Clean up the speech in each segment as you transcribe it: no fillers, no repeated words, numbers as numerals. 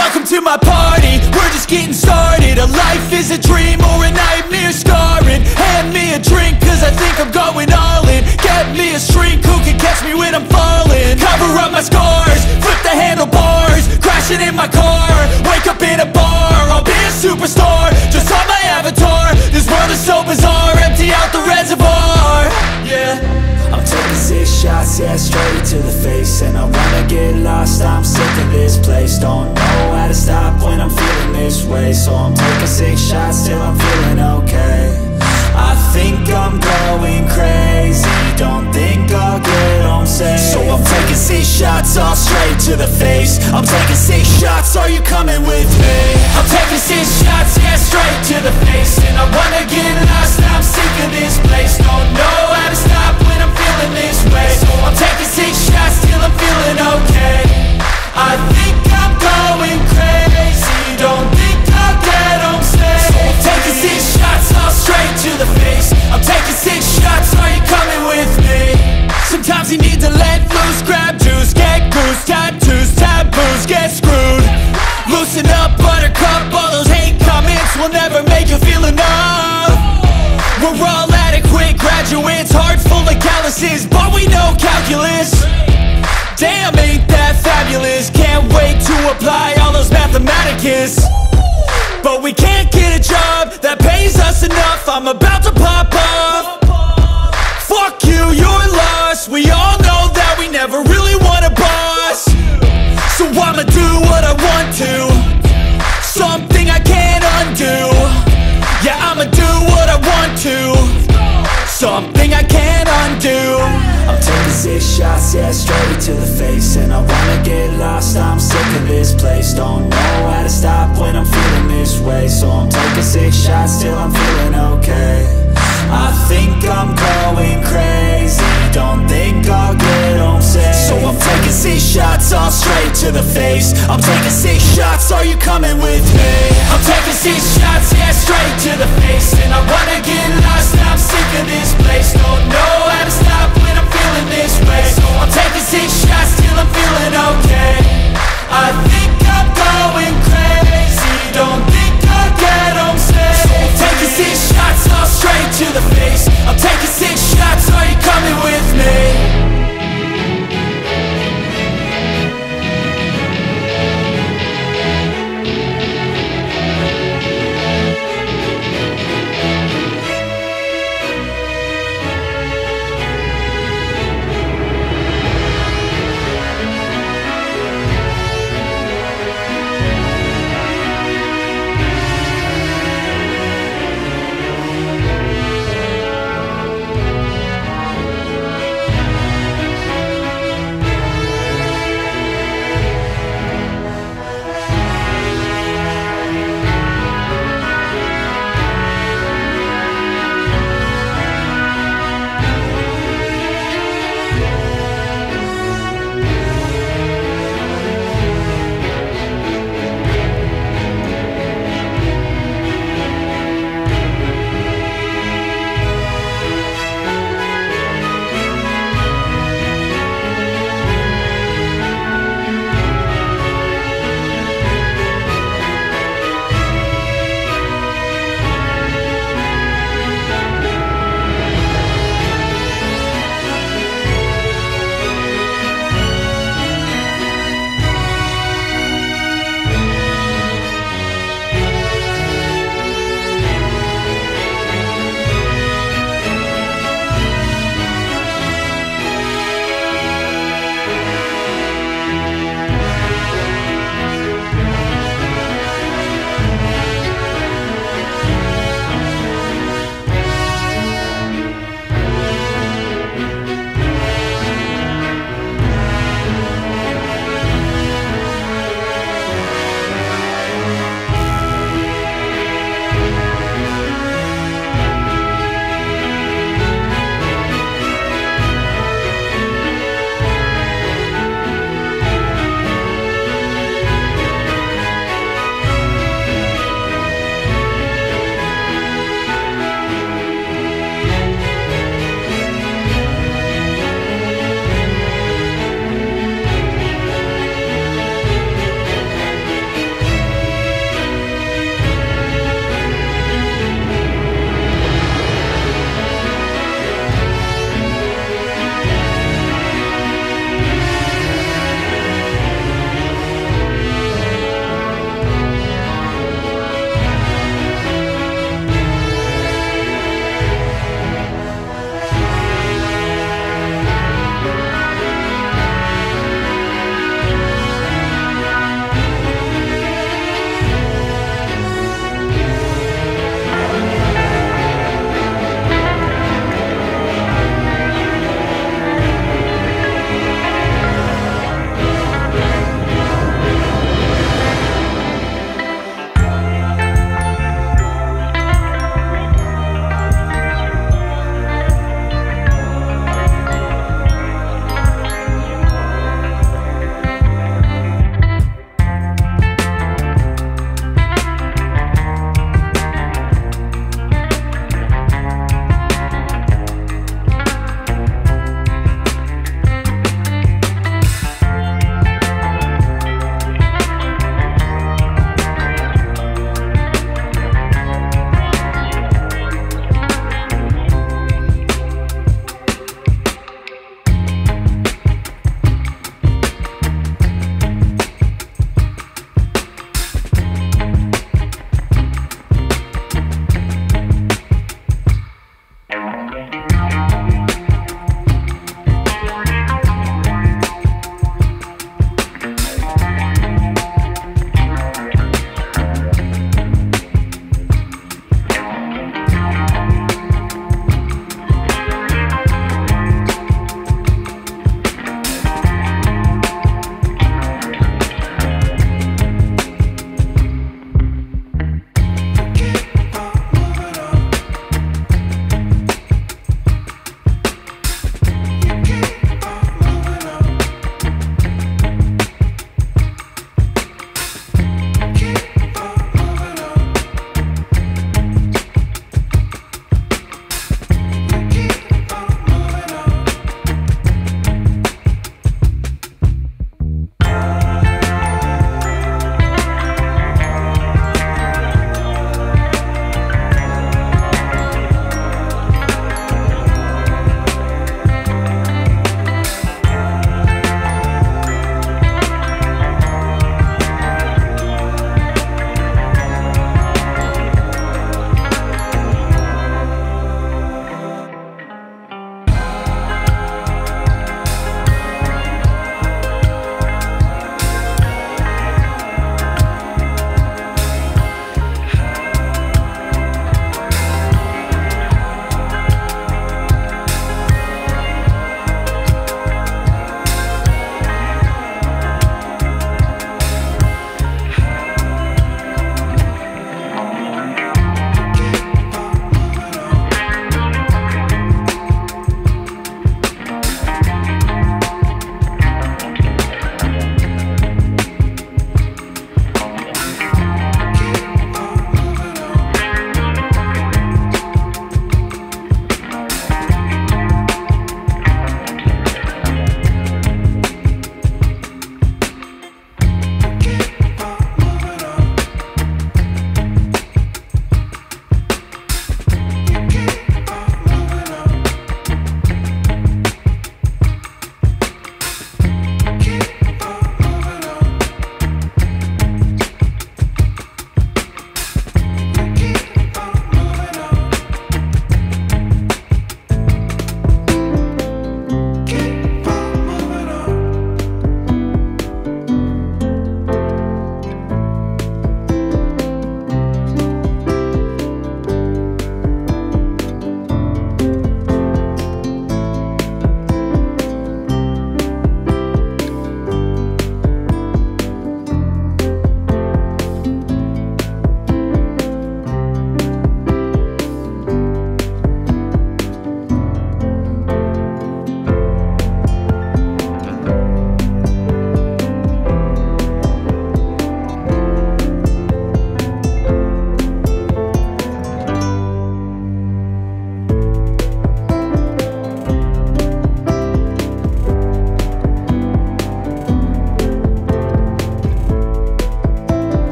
Welcome to my party, we're just getting started. A life is a dream or a nightmare scarring. Hand me a drink cause I think I'm going all in. Get me a shrink who can catch me when I'm falling. Cover up my scars, flip the handlebars, crashing in my car, wake up in a bar. I'll be a superstar, just on my avatar. This world is so bizarre, empty out the reservoir. Yeah, I'm taking 6 shots, yeah, straight to the face. And I wanna get lost, I'm sick of this place. Don't know how to stop when I'm feeling this way. So I'm taking 6 shots till I'm feeling okay. I think I'm going crazy, don't think I'll get home safe. So I'm taking 6 shots, all straight to the face. I'm taking 6 shots, are you coming with me? I'm taking 6 shots, yeah, straight to the face. And I wanna get lost, I'm sick of this place. Don't know how to stop when I'm feeling this way. So I'm taking 6 shots till I'm feeling okay. I think I'm going crazy, don't think I'll get home safe. So I'm taking 6 shots, all straight to the face. I'm taking 6 shots, are you coming with me? Sometimes you need to let loose, grab juice, get goose, tattoos, taboos, get screwed. Loosen up, buttercup, all those hate comments will never make you feel enough. We're all adequate graduates, heart full of calluses, but we know calculus. Damn, ain't that fabulous? Can't wait to apply all those mathematicus. But we can't get a job that pays us enough. I'm about to pop off. Fuck you, you're lost. We all know that we never really want a boss. So I'ma do what I want to, something I can't undo. Yeah, I'ma do what I want to, something I can't undo. I'm taking 6 shots, yeah, straight to the face. And I wanna get lost, I'm sick of this place. Don't know how to stop when I'm feeling this way. So I'm taking 6 shots till I'm feeling okay. I think I'm going crazy, don't think I'll get home safe. So I'm taking 6 shots, all straight to the face. I'm taking 6 shots, are you coming with me? I'm taking 6 shots, yeah, straight to the face. And I wanna get lost, I'm sick of this place. Don't know how to stop when I'm feeling this way. So I'm taking 6 shots till I'm feeling okay. I think I'm going crazy, don't think I'll get home safe. So I'm taking 6 shots, all straight to the face. I'm taking 6 shots, are you coming with me?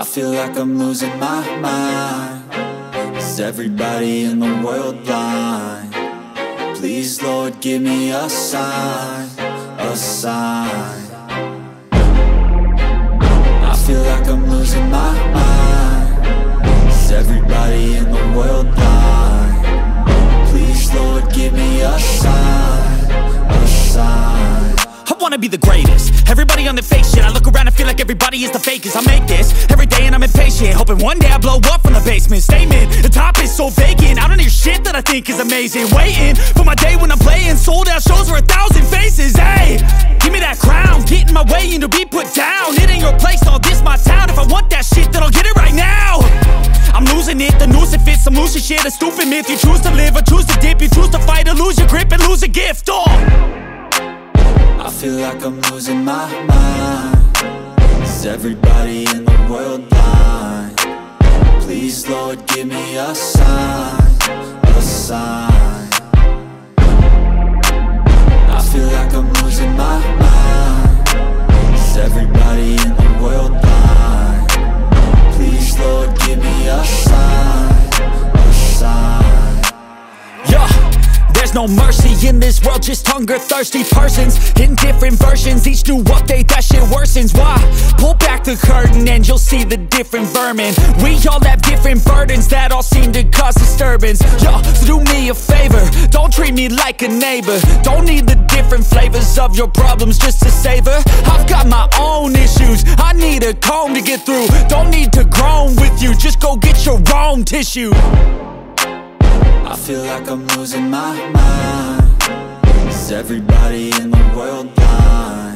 feel like I'm losing my mind. Is everybody in the world blind? Please, Lord, give me a sign, a sign. I feel like I'm losing my mind. Is everybody in the world blind? Please, Lord, give me a sign, a sign. I wanna be the greatest. Everybody on the fake shit. I look around and feel like everybody is the fakest. I make this every day and I'm impatient, hoping one day I blow up from the basement. Statement, the top is so vacant. I don't hear shit that I think is amazing. Waiting for my day when I'm playing sold out shows for 1,000 faces. Hey, give me that crown, get in my way and to be put down. It ain't your place, all this my town. If I want that shit, then I'll get it right now. I'm losing it, the noose it fits. I'm losing shit, a stupid myth. You choose to live or choose to dip. You choose to fight or lose your grip and lose a gift. I feel like I'm losing my mind. Is everybody in the world blind? Please, Lord, give me a sign, a sign. I feel like I'm losing my mind. Is everybody in the world blind? Please, Lord, give me a sign, a sign. Yeah. There's no mercy in this world, just hunger-thirsty persons in different versions. Each new update, that shit worsens. Why? Pull back the curtain and you'll see the different vermin. We all have different burdens that all seem to cause disturbance. Yo, so do me a favor, don't treat me like a neighbor. Don't need the different flavors of your problems just to savor. I've got my own issues, I need a comb to get through. Don't need to groan with you, just go get your own tissue. I feel like I'm losing my mind. Is everybody in the world blind?